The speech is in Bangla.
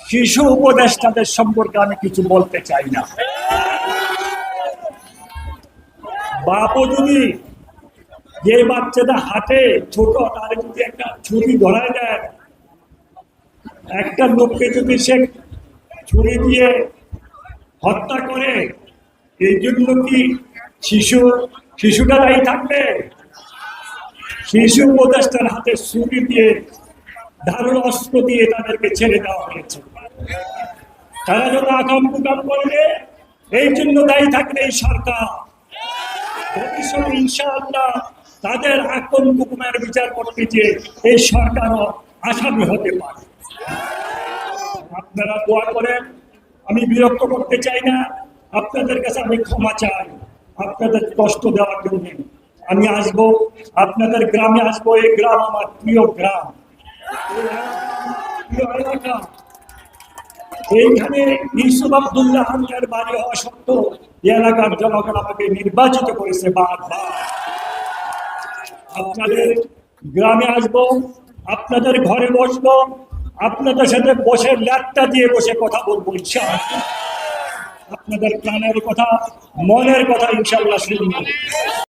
শিশু উপদেষ্টাদের সম্পর্কে আমি কিছু বলতে চাই না। বাপু যদি যে বাচ্চাটা হাতে ছোট তাহলে যদি একটা ছুরি ধরায় দেয়, একটা লোককে যদি সে ছুরি দিয়ে হত্যা করে, এই জন্য কি শিশুটা দায়ী থাকবে? শিশু উপদেষ্টার হাতে ছুরি দিয়ে ধারালো অস্ত্র দিয়ে তাদেরকে ছেড়ে দেওয়া হয়েছে। তারা যত আকাম কুকাম করবে, এই জন্য দায়ী থাকবে এই সরকার। ভবিষ্যতে ইনশাআল্লাহ তাদের আকাম কুকুমের বিচার করতে যে এই সরকারও আসামি হতে পারে। আপনারা দোয়া করেন। আমি বিরক্ত করতে চাই না, আপনাদের কাছে আমি ক্ষমা চাই আপনাদের কষ্ট দেওয়ার জন্য। আমি আসবো, আপনাদের গ্রামে আসবো। এই গ্রাম আমার প্রিয় গ্রাম, প্রিয় এলাকা। এইখানে ইউসুফ আব্দুল্লাহ আহমেদের বাড়ি হওয়া সত্ত্বেও এই এলাকার জনগণ আমাকে নির্বাচিত করেছে বারবার। আপনাদের গ্রামে আসবো, আপনাদের ঘরে বসবো, আপনাদের সাথে বসে ল্যাপটা দিয়ে বসে কথা বলবো ইনশাআল্লাহ। আপনাদের প্রাণের কথা, মনের কথা ইনশাআল্লাহ শুনবো।